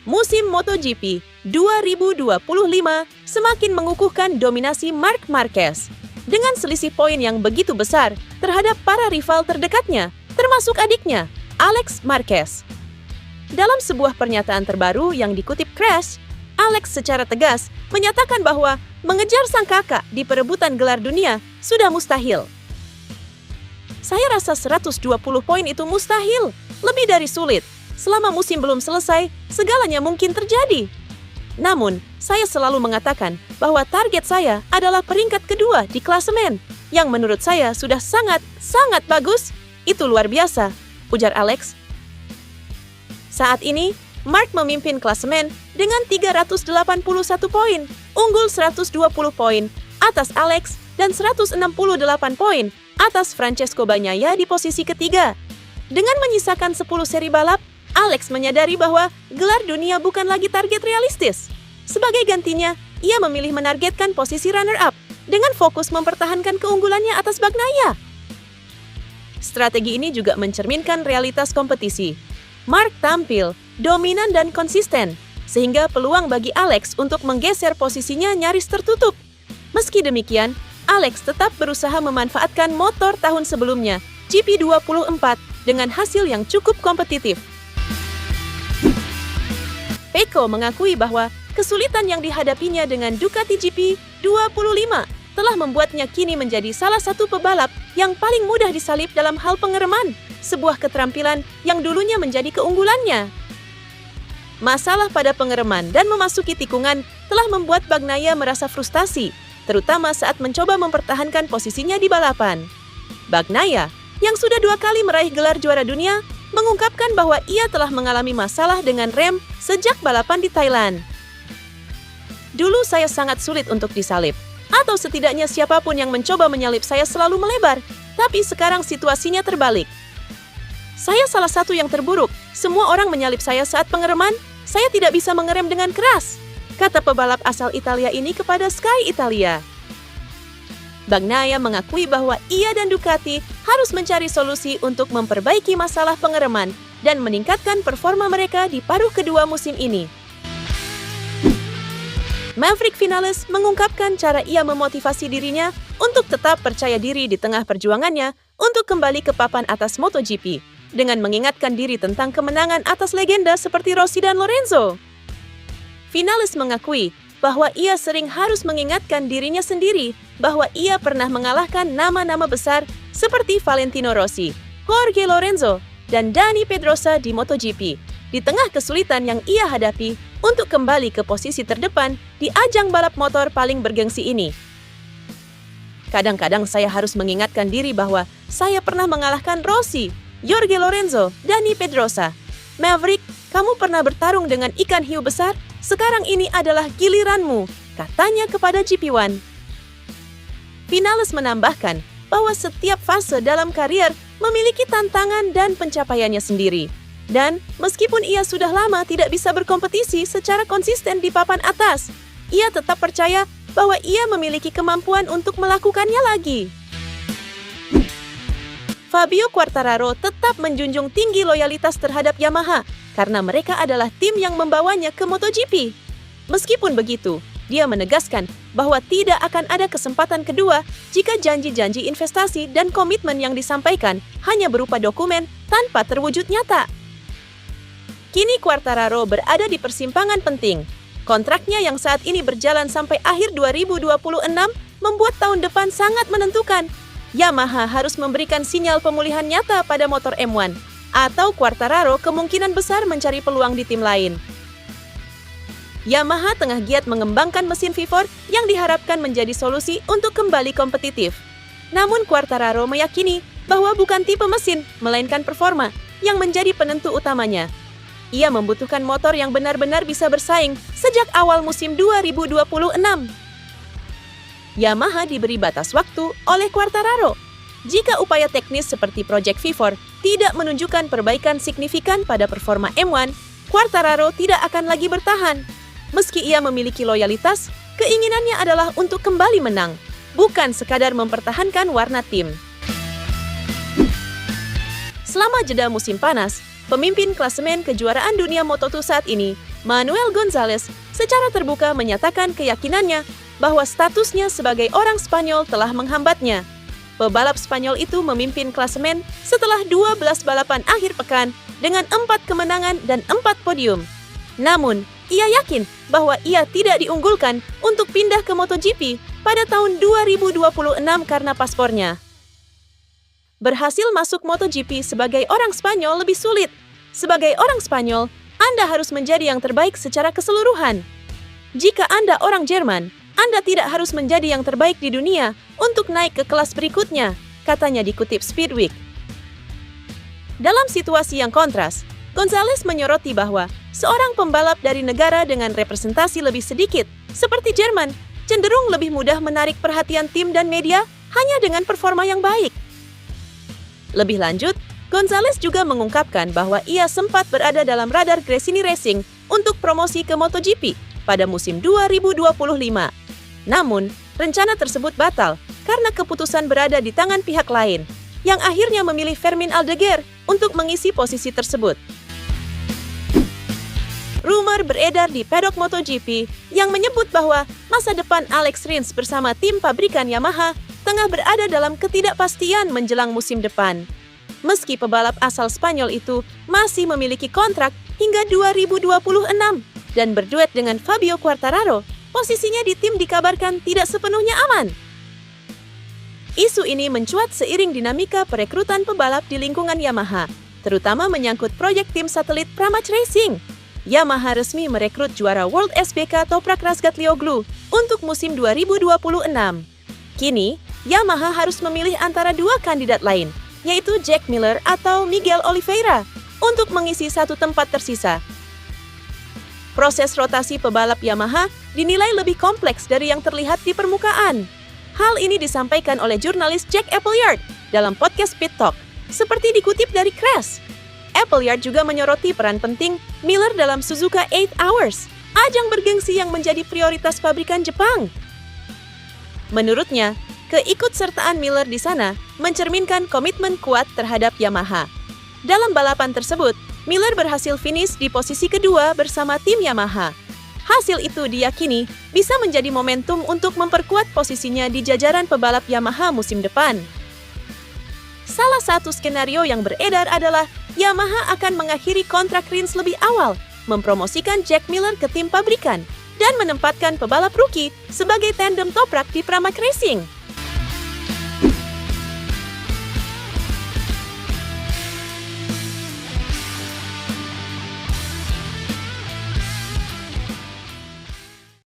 Musim MotoGP 2025 semakin mengukuhkan dominasi Marc Marquez dengan selisih poin yang begitu besar terhadap para rival terdekatnya, termasuk adiknya, Alex Marquez. Dalam sebuah pernyataan terbaru yang dikutip Crash, Alex secara tegas menyatakan bahwa mengejar sang kakak di perebutan gelar dunia sudah mustahil. Saya rasa 120 poin itu mustahil, lebih dari sulit. Selama musim belum selesai, segalanya mungkin terjadi. Namun, saya selalu mengatakan bahwa target saya adalah peringkat kedua di klasemen, yang menurut saya sudah sangat bagus. Itu luar biasa, ujar Alex. Saat ini, Marc memimpin klasemen dengan 381 poin, unggul 120 poin atas Alex dan 168 poin atas Francesco Bagnaia di posisi ketiga. Dengan menyisakan 10 seri balap, Alex menyadari bahwa gelar dunia bukan lagi target realistis. Sebagai gantinya, ia memilih menargetkan posisi runner-up dengan fokus mempertahankan keunggulannya atas Bagnaia. Strategi ini juga mencerminkan realitas kompetisi. Marc tampil dominan dan konsisten, sehingga peluang bagi Alex untuk menggeser posisinya nyaris tertutup. Meski demikian, Alex tetap berusaha memanfaatkan motor tahun sebelumnya, GP24, dengan hasil yang cukup kompetitif. Pecco mengakui bahwa kesulitan yang dihadapinya dengan Ducati GP25 telah membuatnya kini menjadi salah satu pebalap yang paling mudah disalip dalam hal pengereman, sebuah keterampilan yang dulunya menjadi keunggulannya. Masalah pada pengereman dan memasuki tikungan telah membuat Bagnaia merasa frustasi, terutama saat mencoba mempertahankan posisinya di balapan. Bagnaia, yang sudah 2 kali meraih gelar juara dunia, mengungkapkan bahwa ia telah mengalami masalah dengan rem sejak balapan di Thailand. Dulu saya sangat sulit untuk disalip, atau setidaknya siapapun yang mencoba menyalip saya selalu melebar, tapi sekarang situasinya terbalik. Saya salah satu yang terburuk, semua orang menyalip saya saat pengereman, saya tidak bisa mengerem dengan keras, kata pebalap asal Italia ini kepada Sky Italia. Bagnaia mengakui bahwa ia dan Ducati harus mencari solusi untuk memperbaiki masalah pengereman dan meningkatkan performa mereka di paruh kedua musim ini. Maverick Vinales mengungkapkan cara ia memotivasi dirinya untuk tetap percaya diri di tengah perjuangannya untuk kembali ke papan atas MotoGP dengan mengingatkan diri tentang kemenangan atas legenda seperti Rossi dan Lorenzo. Vinales mengakui bahwa ia sering harus mengingatkan dirinya sendiri bahwa ia pernah mengalahkan nama-nama besar seperti Valentino Rossi, Jorge Lorenzo, dan Dani Pedrosa di MotoGP, di tengah kesulitan yang ia hadapi untuk kembali ke posisi terdepan di ajang balap motor paling bergengsi ini. Kadang-kadang saya harus mengingatkan diri bahwa saya pernah mengalahkan Rossi, Jorge Lorenzo, Dani Pedrosa. Maverick, kamu pernah bertarung dengan ikan hiu besar? Sekarang ini adalah giliranmu, katanya kepada GP1. Vinales menambahkan bahwa setiap fase dalam karier memiliki tantangan dan pencapaiannya sendiri. Dan meskipun ia sudah lama tidak bisa berkompetisi secara konsisten di papan atas, ia tetap percaya bahwa ia memiliki kemampuan untuk melakukannya lagi. Fabio Quartararo tetap menjunjung tinggi loyalitas terhadap Yamaha karena mereka adalah tim yang membawanya ke MotoGP. Meskipun begitu, dia menegaskan bahwa tidak akan ada kesempatan kedua jika janji-janji investasi dan komitmen yang disampaikan hanya berupa dokumen tanpa terwujud nyata. Kini Quartararo berada di persimpangan penting. Kontraknya yang saat ini berjalan sampai akhir 2026 membuat tahun depan sangat menentukan. Yamaha harus memberikan sinyal pemulihan nyata pada motor M1, atau Quartararo kemungkinan besar mencari peluang di tim lain. Yamaha tengah giat mengembangkan mesin V4 yang diharapkan menjadi solusi untuk kembali kompetitif. Namun Quartararo meyakini bahwa bukan tipe mesin, melainkan performa yang menjadi penentu utamanya. Ia membutuhkan motor yang benar-benar bisa bersaing sejak awal musim 2026. Yamaha diberi batas waktu oleh Quartararo. Jika upaya teknis seperti Project V4 tidak menunjukkan perbaikan signifikan pada performa M1, Quartararo tidak akan lagi bertahan. Meski ia memiliki loyalitas, keinginannya adalah untuk kembali menang, bukan sekadar mempertahankan warna tim. Selama jeda musim panas, pemimpin klasemen kejuaraan dunia Moto2 saat ini, Manuel Gonzalez, secara terbuka menyatakan keyakinannya bahwa statusnya sebagai orang Spanyol telah menghambatnya. Pebalap Spanyol itu memimpin klasemen setelah 12 balapan akhir pekan dengan 4 kemenangan dan 4 podium. Namun, ia yakin bahwa ia tidak diunggulkan untuk pindah ke MotoGP pada tahun 2026 karena paspornya. Berhasil masuk MotoGP sebagai orang Spanyol lebih sulit. Sebagai orang Spanyol, Anda harus menjadi yang terbaik secara keseluruhan. Jika Anda orang Jerman, Anda tidak harus menjadi yang terbaik di dunia untuk naik ke kelas berikutnya, katanya dikutip Speedweek. Dalam situasi yang kontras, Gonzalez menyoroti bahwa seorang pembalap dari negara dengan representasi lebih sedikit, seperti Jerman, cenderung lebih mudah menarik perhatian tim dan media hanya dengan performa yang baik. Lebih lanjut, Gonzalez juga mengungkapkan bahwa ia sempat berada dalam radar Gresini Racing untuk promosi ke MotoGP pada musim 2025. Namun, rencana tersebut batal karena keputusan berada di tangan pihak lain, yang akhirnya memilih Fermin Aldeguer untuk mengisi posisi tersebut. Rumor beredar di paddock MotoGP yang menyebut bahwa masa depan Alex Rins bersama tim pabrikan Yamaha tengah berada dalam ketidakpastian menjelang musim depan. Meski pebalap asal Spanyol itu masih memiliki kontrak hingga 2026 dan berduet dengan Fabio Quartararo, posisinya di tim dikabarkan tidak sepenuhnya aman. Isu ini mencuat seiring dinamika perekrutan pebalap di lingkungan Yamaha, terutama menyangkut proyek tim satelit Pramac Racing. Yamaha resmi merekrut juara World SBK Toprak Razgatlioglu untuk musim 2026. Kini, Yamaha harus memilih antara dua kandidat lain, yaitu Jack Miller atau Miguel Oliveira, untuk mengisi satu tempat tersisa. Proses rotasi pebalap Yamaha dinilai lebih kompleks dari yang terlihat di permukaan. Hal ini disampaikan oleh jurnalis Jack Appleyard dalam podcast Pit Talk, seperti dikutip dari Crash. Appleyard juga menyoroti peran penting Miller dalam Suzuka 8 Hours, ajang bergengsi yang menjadi prioritas pabrikan Jepang. Menurutnya, keikutsertaan Miller di sana mencerminkan komitmen kuat terhadap Yamaha. Dalam balapan tersebut, Miller berhasil finish di posisi kedua bersama tim Yamaha. Hasil itu diyakini bisa menjadi momentum untuk memperkuat posisinya di jajaran pebalap Yamaha musim depan. Salah satu skenario yang beredar adalah Yamaha akan mengakhiri kontrak Rins lebih awal, mempromosikan Jack Miller ke tim pabrikan, dan menempatkan pebalap rookie sebagai tandem Toprak di Pramac Racing.